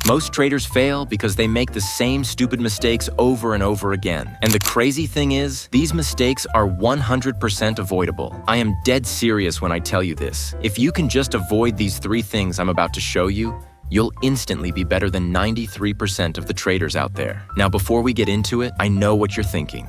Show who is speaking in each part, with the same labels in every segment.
Speaker 1: Most traders fail because they make the same stupid mistakes over and over again. And the crazy thing is, these mistakes are 100% avoidable. I am dead serious when I tell you this. If you can just avoid these 3 things I'm about to show you, you'll instantly be better than 93% of the traders out there. Now, before we get into it, I know what you're thinking.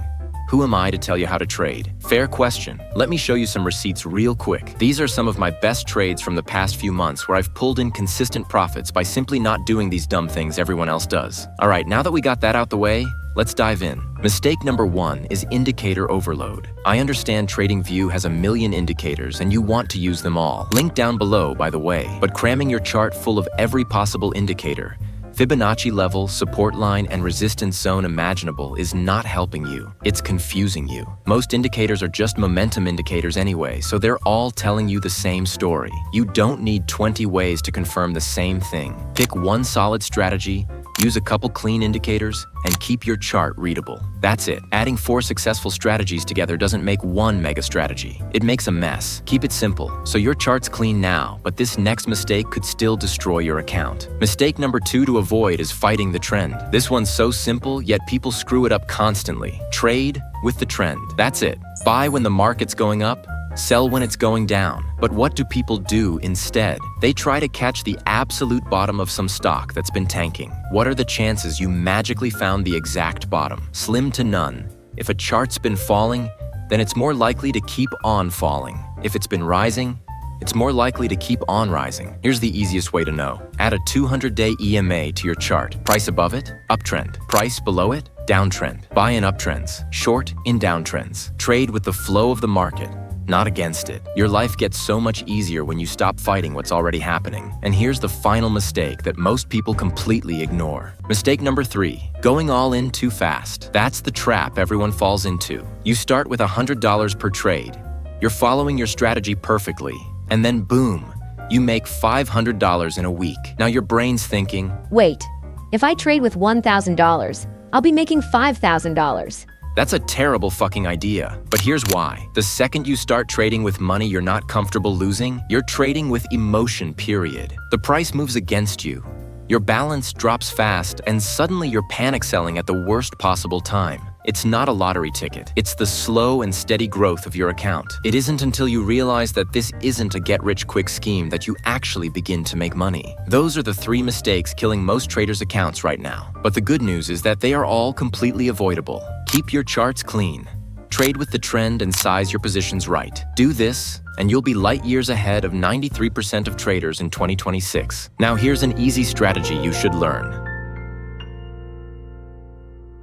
Speaker 1: Who am I to tell you how to trade? Fair question. Let me show you some receipts real quick. These are some of my best trades from the past few months where I've pulled in consistent profits by simply not doing these dumb things everyone else does. All right, now that we got that out the way, let's dive in. Mistake number 1 is indicator overload. I understand TradingView has a million indicators and you want to use them all. Link down below, by the way. But cramming your chart full of every possible indicator, Fibonacci level, support line, and resistance zone imaginable is not helping you. It's confusing you. Most indicators are just momentum indicators anyway, so they're all telling you the same story. You don't need 20 ways to confirm the same thing. Pick one solid strategy, use a couple clean indicators, and keep your chart readable. That's it. Adding 4 successful strategies together doesn't make one mega strategy. It makes a mess. Keep it simple, so your chart's clean now, but this next mistake could still destroy your account. Mistake number 2 to avoid is fighting the trend. This one's so simple, yet people screw it up constantly. Trade with the trend. That's it. Buy when the market's going up, sell when it's going down. But what do people do instead? They try to catch the absolute bottom of some stock that's been tanking. What are the chances you magically found the exact bottom? Slim to none. If a chart's been falling, then it's more likely to keep on falling. If it's been rising, it's more likely to keep on rising. Here's the easiest way to know. Add a 200-day EMA to your chart. Price above it, uptrend. Price below it, downtrend. Buy in uptrends, short in downtrends. Trade with the flow of the market, not against it. Your life gets so much easier when you stop fighting what's already happening. And here's the final mistake that most people completely ignore. Mistake number 3, going all in too fast. That's the trap everyone falls into. You start with $100 per trade. You're following your strategy perfectly, and then boom, you make $500 in a week. Now your brain's thinking,
Speaker 2: wait, if I trade with $1,000, I'll be making $5,000.
Speaker 1: That's a terrible fucking idea. But here's why. The second you start trading with money you're not comfortable losing, you're trading with emotion, period. The price moves against you. Your balance drops fast, and suddenly you're panic selling at the worst possible time. It's not a lottery ticket. It's the slow and steady growth of your account. It isn't until you realize that this isn't a get-rich-quick scheme that you actually begin to make money. Those are the 3 mistakes killing most traders' accounts right now. But the good news is that they are all completely avoidable. Keep your charts clean. Trade with the trend and size your positions right. Do this, and you'll be light years ahead of 93% of traders in 2026. Now here's an easy strategy you should learn.